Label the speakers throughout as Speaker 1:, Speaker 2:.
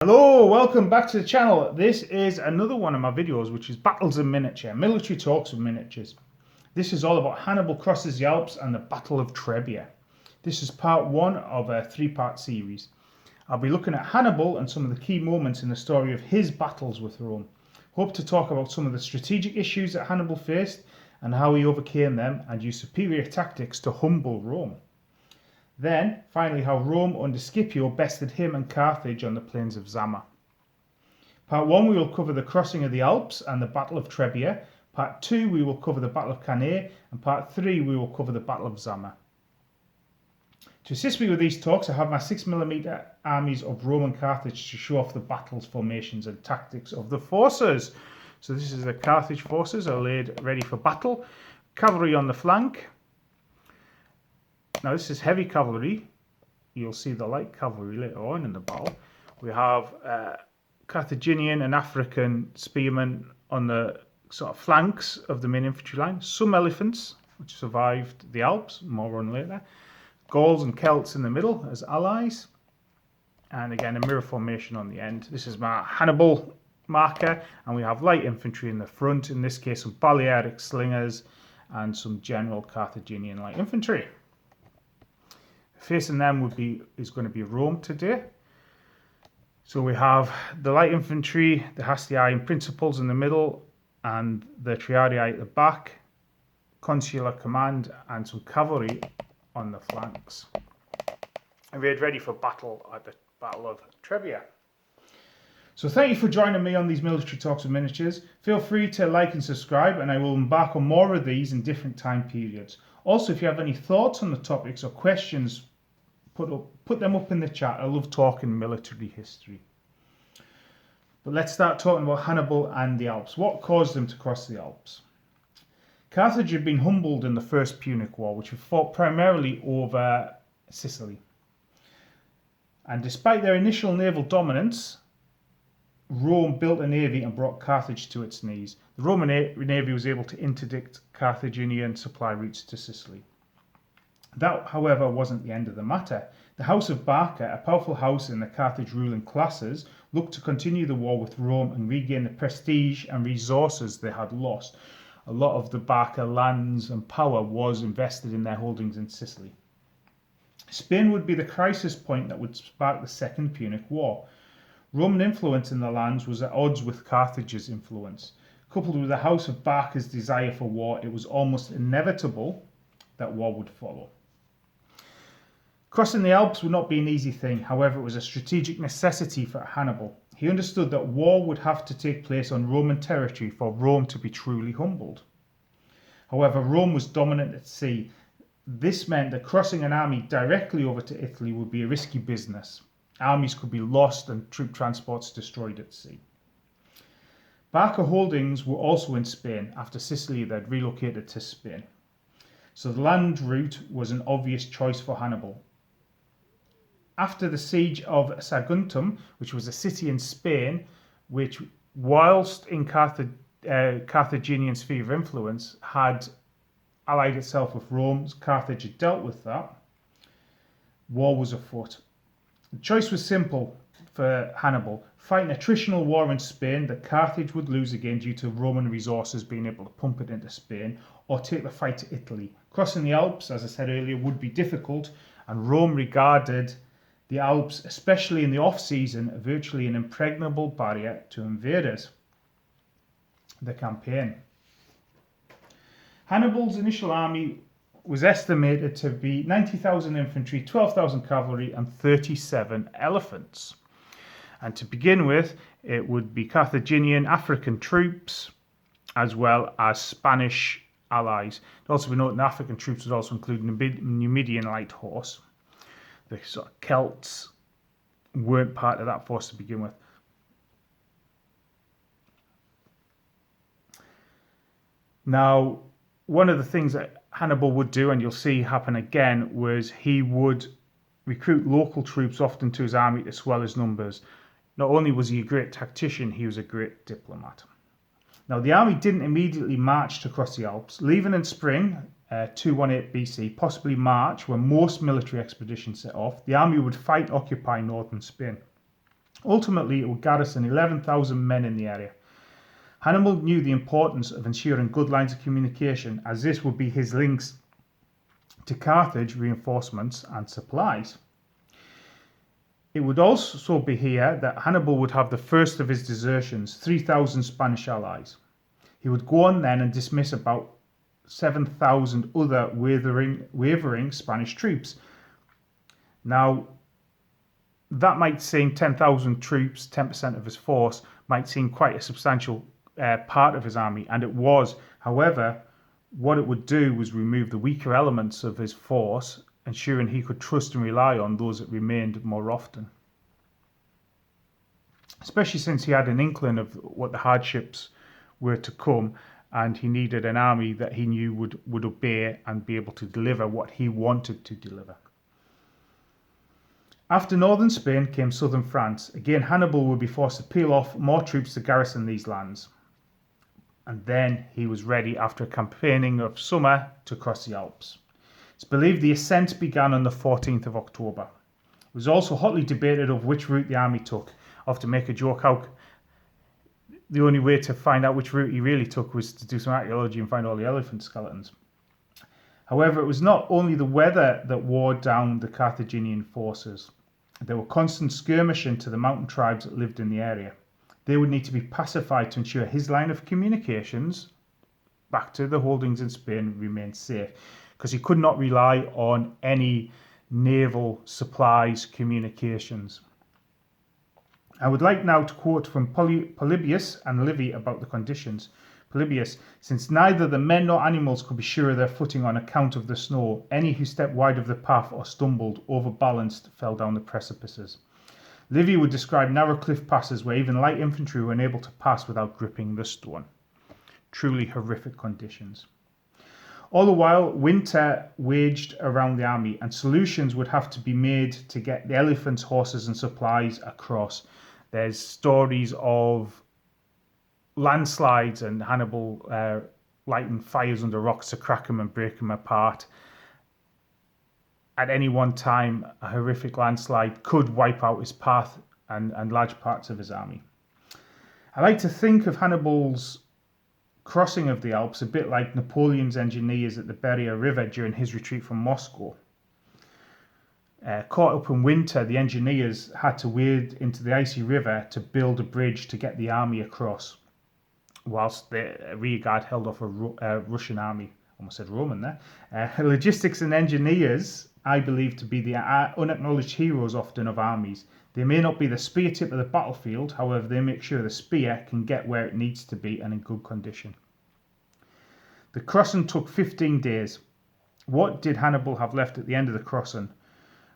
Speaker 1: Hello, welcome back to the channel. This is another one of my videos, which is Battles in Miniature, Military Talks of Miniatures. This is all about Hannibal crosses the Alps and the Battle of Trebia. This is part one of a three-part series. I'll be looking at Hannibal and some of the key moments in the story of his battles with Rome. Hope to talk about some of the strategic issues that Hannibal faced and how he overcame them and used superior tactics to humble Rome. Then, finally, how Rome under Scipio bested him and Carthage on the plains of Zama. Part 1, we will cover the crossing of the Alps and the Battle of Trebia. Part 2, we will cover the Battle of Cannae. And Part 3, we will cover the Battle of Zama. To assist me with these talks, I have my 6mm armies of Rome and Carthage to show off the battles, formations and tactics of the forces. So this is the Carthage forces are laid ready for battle. Cavalry on the flank. Now this is heavy cavalry. You'll see the light cavalry later on in the battle. We have Carthaginian and African spearmen on the sort of flanks of the main infantry line. Some elephants, which survived the Alps, more on later. Gauls and Celts in the middle as allies. And again, a mirror formation on the end. This is my Hannibal marker. And we have light infantry in the front. In this case, some Balearic slingers and some general Carthaginian light infantry. Facing them is going to be Rome today. So we have the light infantry, the Hastii and principals in the middle, and the Triarii at the back, consular command, and some cavalry on the flanks. And we're ready for battle at the Battle of Trebia. So thank you for joining me on these military talks of miniatures. Feel free to like and subscribe, and I will embark on more of these in different time periods. Also, if you have any thoughts on the topics or questions, put them up in the chat. I love talking military history. But let's start talking about Hannibal and the Alps. What caused them to cross the Alps? Carthage had been humbled in the First Punic War, which was fought primarily over Sicily. And despite their initial naval dominance, Rome built a navy and brought Carthage to its knees. The Roman navy was able to interdict Carthaginian supply routes to Sicily. That, however, wasn't the end of the matter. The House of Barca, a powerful house in the Carthage ruling classes, looked to continue the war with Rome and regain the prestige and resources they had lost. A lot of the Barca lands and power was invested in their holdings in Sicily. Spain would be the crisis point that would spark the Second Punic War. Roman influence in the lands was at odds with Carthage's influence. Coupled with the House of Barca's desire for war, it was almost inevitable that war would follow. Crossing the Alps would not be an easy thing, however it was a strategic necessity for Hannibal. He understood that war would have to take place on Roman territory for Rome to be truly humbled. However, Rome was dominant at sea. This meant that crossing an army directly over to Italy would be a risky business. Armies could be lost and troop transports destroyed at sea. Barca holdings were also in Spain after Sicily had relocated to Spain. So the land route was an obvious choice for Hannibal. After the siege of Saguntum, which was a city in Spain, which, whilst in Carthaginian sphere of influence, had allied itself with Rome, Carthage had dealt with that, war was afoot. The choice was simple for Hannibal: fight an attritional war in Spain that Carthage would lose again due to Roman resources being able to pump it into Spain, or take the fight to Italy. Crossing the Alps, as I said earlier, would be difficult, and Rome regarded the Alps, especially in the off-season, virtually an impregnable barrier to invaders. The campaign. Hannibal's initial army was estimated to be 90,000 infantry, 12,000 cavalry, and 37 elephants. And to begin with, it would be Carthaginian African troops, as well as Spanish allies. It also be noted the African troops would also include Numidian light horse. The sort of Celts weren't part of that force to begin with. Now, one of the things that Hannibal would do, and you'll see happen again, was he would recruit local troops often to his army to swell his numbers. Not only was he a great tactician, he was a great diplomat. Now, the army didn't immediately march to cross the Alps. Leaving in spring, 218 BC, possibly March, when most military expeditions set off, the army would fight occupy northern Spain. Ultimately, it would garrison 11,000 men in the area. Hannibal knew the importance of ensuring good lines of communication, as this would be his links to Carthage reinforcements and supplies. It would also be here that Hannibal would have the first of his desertions, 3,000 Spanish allies. He would go on then and dismiss about 7,000 other wavering Spanish troops. Now, that might seem 10,000 troops, 10% of his force, might seem quite a substantial part of his army, and it was. However, what it would do was remove the weaker elements of his force, ensuring he could trust and rely on those that remained more often. Especially since he had an inkling of what the hardships were to come, and he needed an army that he knew would obey and be able to deliver what he wanted to deliver. After northern Spain came southern France. Again, Hannibal would be forced to peel off more troops to garrison these lands. And then he was ready, after a campaigning of summer, to cross the Alps. It's believed the ascent began on the 14th of October. It was also hotly debated of which route the army took. I often make a joke how the only way to find out which route he really took was to do some archaeology and find all the elephant skeletons. However, it was not only the weather that wore down the Carthaginian forces. There were constant skirmishing to the mountain tribes that lived in the area. They would need to be pacified to ensure his line of communications back to the holdings in Spain remained safe, because he could not rely on any naval supplies communications. I would like now to quote from Polybius and Livy about the conditions. Polybius: since neither the men nor animals could be sure of their footing on account of the snow, any who stepped wide of the path or stumbled, overbalanced, fell down the precipices. Livy would describe narrow cliff passes where even light infantry were unable to pass without gripping the stone. Truly horrific conditions. All the while, winter waged around the army, and solutions would have to be made to get the elephants, horses, and supplies across. There's stories of landslides and Hannibal lighting fires under rocks to crack them and break them apart. At any one time, a horrific landslide could wipe out his path and large parts of his army. I like to think of Hannibal's crossing of the Alps a bit like Napoleon's engineers at the Beria River during his retreat from Moscow. Caught up in winter, the engineers had to wade into the icy river to build a bridge to get the army across, whilst the rearguard held off a Russian army. Almost said Roman there. Logistics and engineers, I believe, to be the unacknowledged heroes often of armies. They may not be the spear tip of the battlefield, however, they make sure the spear can get where it needs to be and in good condition. The crossing took 15 days. What did Hannibal have left at the end of the crossing?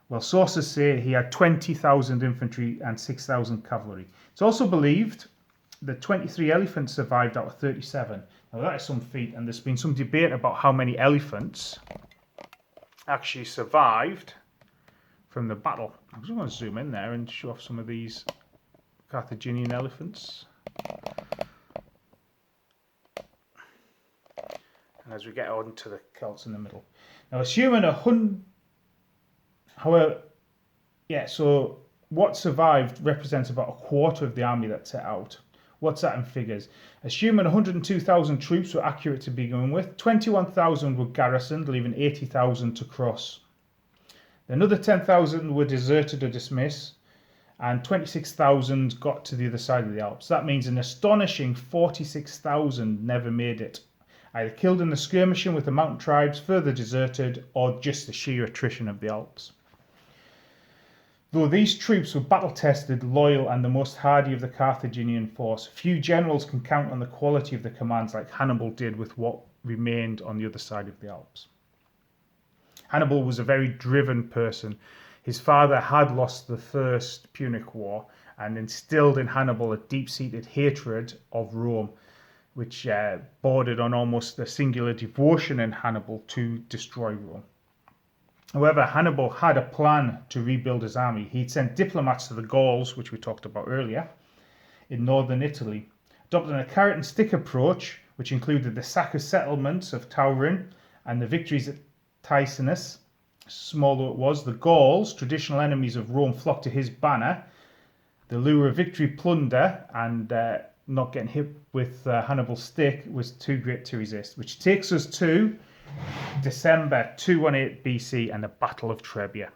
Speaker 1: Well, sources say he had 20,000 infantry and 6,000 cavalry. It's also believed that 23 elephants survived out of 37. Now that is some feat, and there's been some debate about how many elephants actually survived from the battle. I'm just going to zoom in there and show off some of these Carthaginian elephants. And as we get on to the Celts in the middle. Now, assuming so what survived represents about a quarter of the army that set out. What's that in figures? Assuming 102,000 troops were accurate to begin with, 21,000 were garrisoned, leaving 80,000 to cross. Another 10,000 were deserted or dismissed, and 26,000 got to the other side of the Alps. That means an astonishing 46,000 never made it, either killed in the skirmishing with the mountain tribes, further deserted, or just the sheer attrition of the Alps. Though these troops were battle-tested, loyal, and the most hardy of the Carthaginian force, few generals can count on the quality of the commands like Hannibal did with what remained on the other side of the Alps. Hannibal was a very driven person. His father had lost the First Punic War and instilled in Hannibal a deep-seated hatred of Rome, which bordered on almost a singular devotion in Hannibal to destroy Rome. However, Hannibal had a plan to rebuild his army. He'd sent diplomats to the Gauls, which we talked about earlier, in northern Italy, adopting a carrot and stick approach, which included the sack of settlements of Taurin and the victories at Ticinus. Small though it was, the Gauls, traditional enemies of Rome, flocked to his banner, The lure of victory, plunder, and not getting hit with Hannibal's stick was too great to resist, which takes us to December 218 BC and the Battle of Trebia.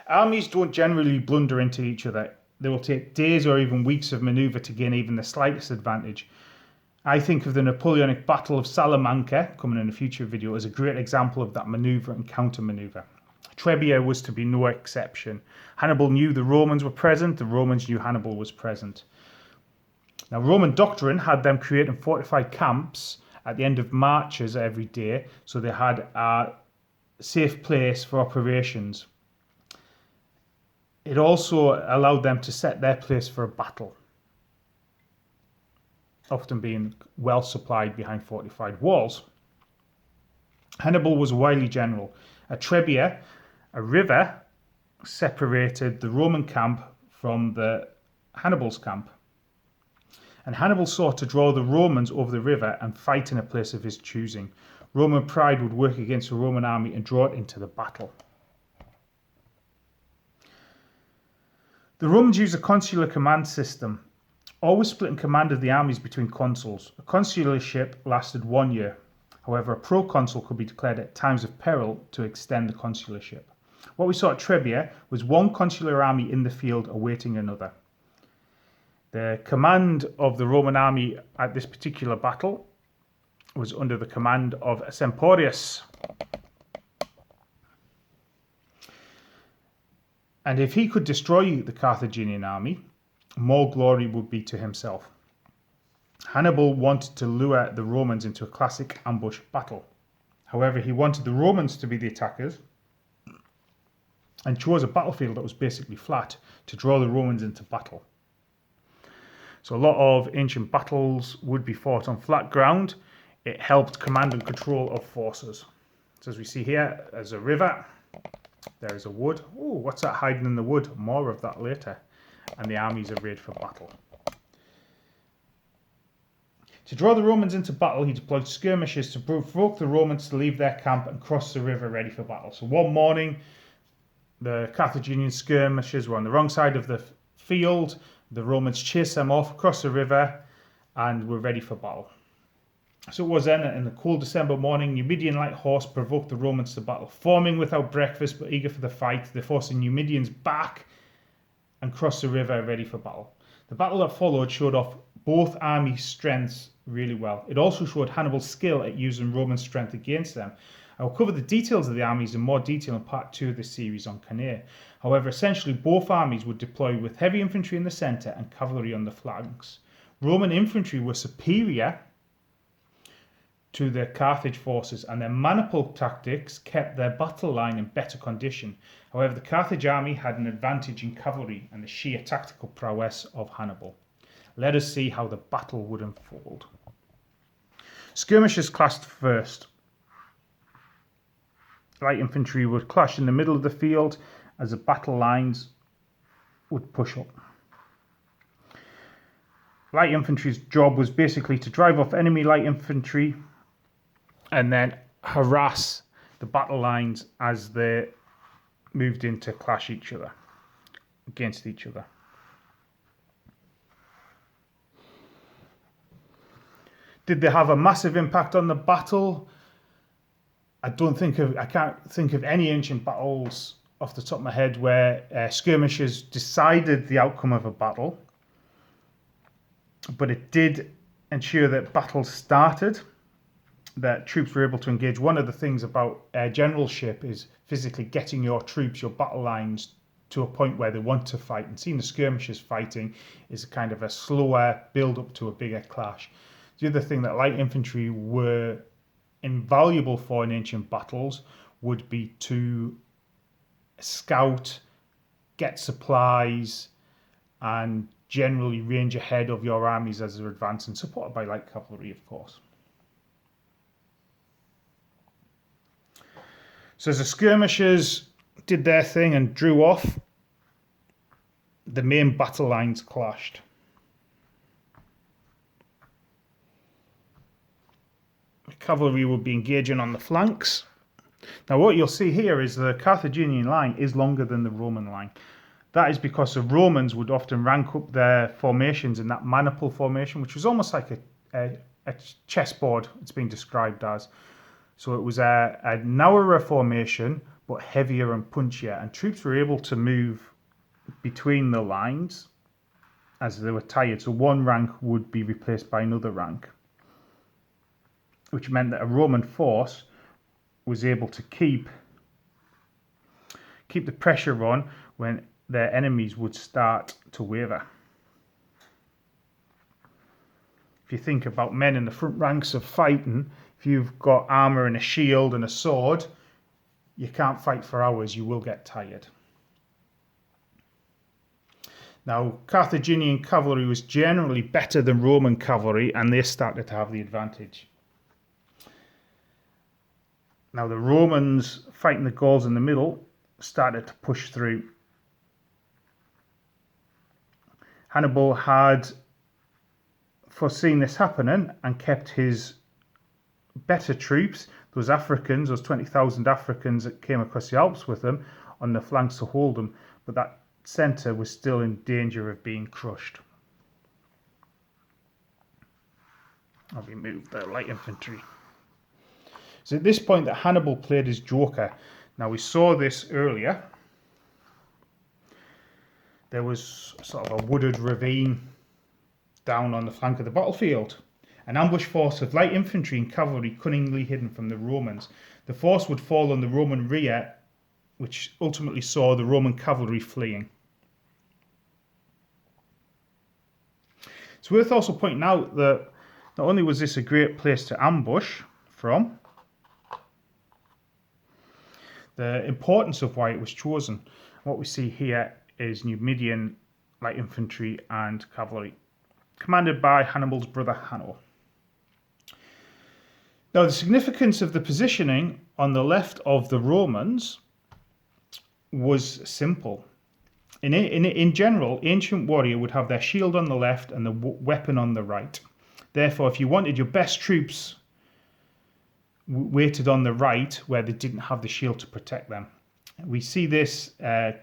Speaker 1: Armies don't generally blunder into each other. They will take days or even weeks of manoeuvre to gain even the slightest advantage. I think of the Napoleonic Battle of Salamanca, coming in a future video, as a great example of that manoeuvre and counter-manoeuvre. Trebia was to be no exception. Hannibal knew the Romans were present, the Romans knew Hannibal was present. Now, Roman doctrine had them create and fortify camps at the end of marches every day, so they had a safe place for operations. It also allowed them to set their place for a battle, often being well supplied behind fortified walls. Hannibal was a wily general. At Trebia, a river separated the Roman camp from the Hannibal's camp. And Hannibal sought to draw the Romans over the river and fight in a place of his choosing. Roman pride would work against the Roman army and draw it into the battle. The Romans used a consular command system, always splitting command of the armies between consuls. A consularship lasted 1 year. However, a proconsul could be declared at times of peril to extend the consularship. What we saw at Trebia was one consular army in the field awaiting another. The command of the Roman army at this particular battle was under the command of Semporius. And if he could destroy the Carthaginian army, more glory would be to himself. Hannibal wanted to lure the Romans into a classic ambush battle. However, he wanted the Romans to be the attackers and chose a battlefield that was basically flat to draw the Romans into battle. So a lot of ancient battles would be fought on flat ground. It helped command and control of forces. So as we see here, there's a river, there's a wood. Oh, what's that hiding in the wood? More of that later. And the armies arrayed for battle. To draw the Romans into battle, he deployed skirmishers to provoke the Romans to leave their camp and cross the river ready for battle. So one morning, the Carthaginian skirmishers were on the wrong side of the field. The Romans chased them off across the river and were ready for battle. So it was then, in the cold December morning, Numidian light horse provoked the Romans to battle. Forming without breakfast but eager for the fight, they forced the Numidians back and crossed the river ready for battle. The battle that followed showed off both armies' strengths really well. It also showed Hannibal's skill at using Roman strength against them. I will cover the details of the armies in more detail in part 2 of this series on Cannae. However, essentially both armies would deploy with heavy infantry in the centre and cavalry on the flanks. Roman infantry were superior to the Carthage forces, and their maniple tactics kept their battle line in better condition. However, the Carthage army had an advantage in cavalry and the sheer tactical prowess of Hannibal. Let us see how the battle would unfold. Skirmishers clashed first. Light infantry would clash in the middle of the field as the battle lines would push up. Light infantry's job was basically to drive off enemy light infantry and then harass the battle lines as they moved in to clash against each other. Did they have a massive impact on the battle? I can't think of any ancient battles off the top of my head where skirmishers decided the outcome of a battle, but it did ensure that battles started, that troops were able to engage. One of the things about generalship is physically getting your troops, your battle lines, to a point where they want to fight, and seeing the skirmishers fighting is a kind of a slower build up to a bigger clash. The other thing that light infantry were invaluable for in ancient battles would be to scout, get supplies, and generally range ahead of your armies as they're advancing, supported by light cavalry, of course. So as the skirmishers did their thing and drew off, the main battle lines clashed. The cavalry would be engaging on the flanks. Now what you'll see here is the Carthaginian line is longer than the Roman line. That is because the Romans would often rank up their formations in that maniple formation, which was almost like a chessboard, it's been described as. So it was a narrower formation, but heavier and punchier, and troops were able to move between the lines as they were tired. So one rank would be replaced by another rank, which meant that a Roman force was able to keep the pressure on when their enemies would start to waver. If you think about men in the front ranks of fighting, if you've got armour and a shield and a sword, you can't fight for hours, you will get tired. Now, Carthaginian cavalry was generally better than Roman cavalry, and they started to have the advantage. Now, the Romans fighting the Gauls in the middle started to push through. Hannibal had foreseen this happening and kept his better troops, those Africans, those 20,000 Africans that came across the Alps with him, on the flanks to hold them, but that centre was still in danger of being crushed. I'll remove the light infantry. So at this point that Hannibal played his joker. Now we saw this earlier. There was sort of a wooded ravine down on the flank of the battlefield. An ambush force of light infantry and cavalry cunningly hidden from the Romans. The force would fall on the Roman rear, which ultimately saw the Roman cavalry fleeing. It's worth also pointing out that not only was this a great place to ambush from, the importance of why it was chosen. What we see here is Numidian light infantry and cavalry, commanded by Hannibal's brother Hanno. Now, the significance of the positioning on the left of the Romans was simple. In general, ancient warrior would have their shield on the left and the weapon on the right. Therefore, if you wanted your best troops weighted on the right, where they didn't have the shield to protect them. We see this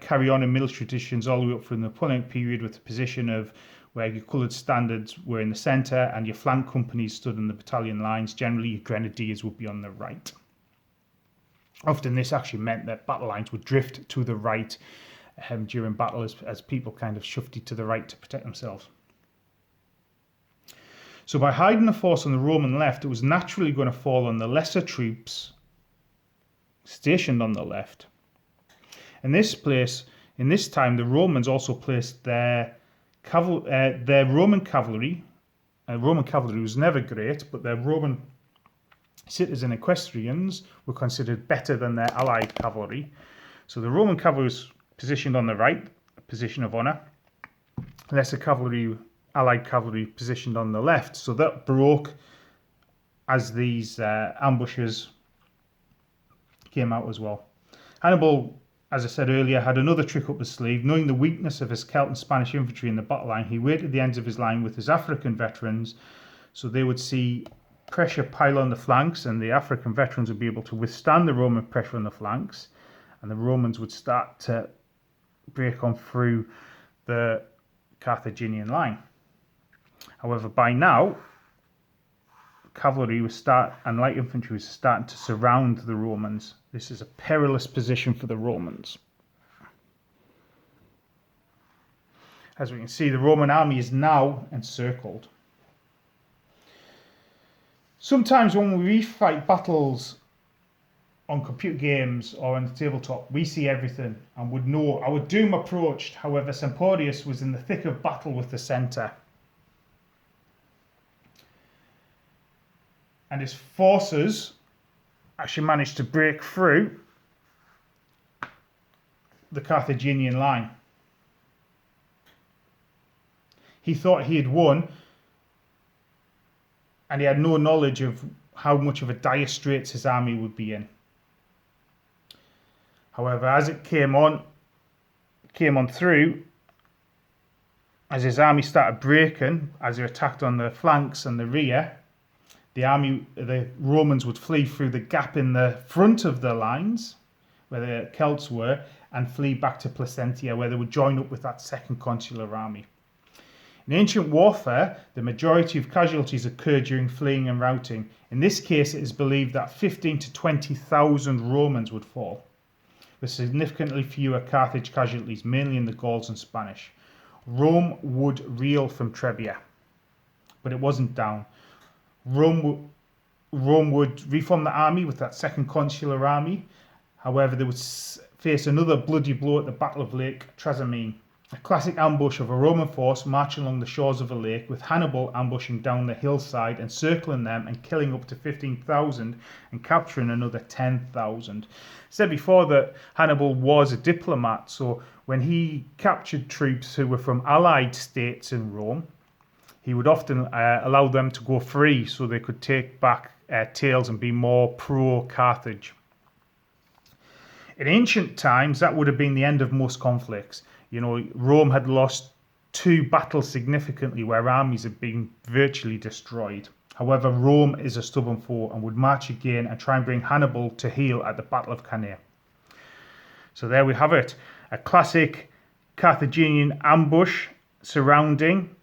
Speaker 1: carry on in military traditions all the way up from the Napoleonic period, with the position of where your coloured standards were in the centre and your flank companies stood in the battalion lines. Generally, your grenadiers would be on the right. Often this actually meant that battle lines would drift to the right during battle as people kind of shifted to the right to protect themselves. So by hiding the force on the Roman left, it was naturally going to fall on the lesser troops stationed on the left. In this time, the Romans also placed their Roman cavalry. Roman cavalry was never great, but their Roman cities and equestrians were considered better than their allied cavalry. So the Roman cavalry was positioned on the right, a position of honour. Lesser cavalry, allied cavalry, positioned on the left. So that broke as these ambushes came out as well. Hannibal, as I said earlier, had another trick up his sleeve. Knowing the weakness of his Celt and Spanish infantry in the battle line, he weighted the ends of his line with his African veterans, so they would see pressure pile on the flanks, and the African veterans would be able to withstand the Roman pressure on the flanks, and the Romans would start to break on through the Carthaginian line. However, by now, cavalry and light infantry was starting to surround the Romans. This is a perilous position for the Romans. As we can see, the Roman army is now encircled. Sometimes when we fight battles on computer games or on the tabletop, we see everything and would know our doom approached. However, Semporius was in the thick of battle with the centre, and his forces actually managed to break through the Carthaginian line. He thought he had won, and he had no knowledge of how much of a dire straits his army would be in. However, as it came on through, as his army started breaking, as they attacked on the flanks and the rear, the Romans would flee through the gap in the front of the lines where the Celts were and flee back to Placentia, where they would join up with that second consular army. In ancient warfare, the majority of casualties occurred during fleeing and routing. In this case, it is believed that 15 to 20,000 Romans would fall, with significantly fewer Carthage casualties, mainly in the Gauls and Spanish. Rome would reel from Trebia, but it wasn't down. Rome would reform the army with that second consular army. However, they would face another bloody blow at the Battle of Lake Trasimene, a classic ambush of a Roman force marching along the shores of a lake, with Hannibal ambushing down the hillside, encircling them and killing up to 15,000 and capturing another 10,000. I said before that Hannibal was a diplomat, so when he captured troops who were from allied states in Rome, he would often allow them to go free so they could take back tales and be more pro-Carthage. In ancient times, that would have been the end of most conflicts. You know, Rome had lost 2 battles significantly where armies had been virtually destroyed. However, Rome is a stubborn foe and would march again and try and bring Hannibal to heel at the Battle of Cannae. So there we have it. A classic Carthaginian ambush surrounding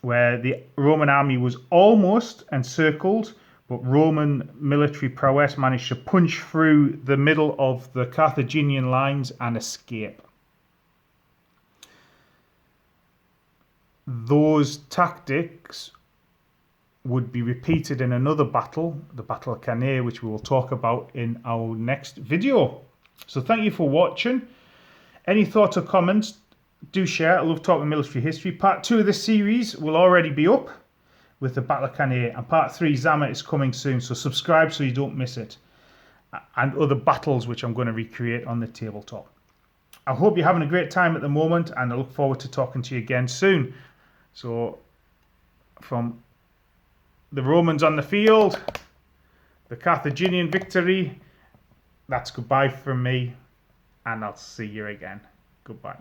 Speaker 1: where the Roman army was almost encircled, but Roman military prowess managed to punch through the middle of the Carthaginian lines and escape. Those tactics would be repeated in another battle, the Battle of Cannae, which we will talk about in our next video. So thank you for watching. Any thoughts or comments, do share. I love talking military history. Part 2 of this series will already be up with the Battle of Cannae, and Part 3, Zama, is coming soon, so subscribe so you don't miss it, and other battles which I'm going to recreate on the tabletop. I hope you're having a great time at the moment, and I look forward to talking to you again soon. So, from the Romans on the field, the Carthaginian victory, that's goodbye from me, and I'll see you again. Goodbye.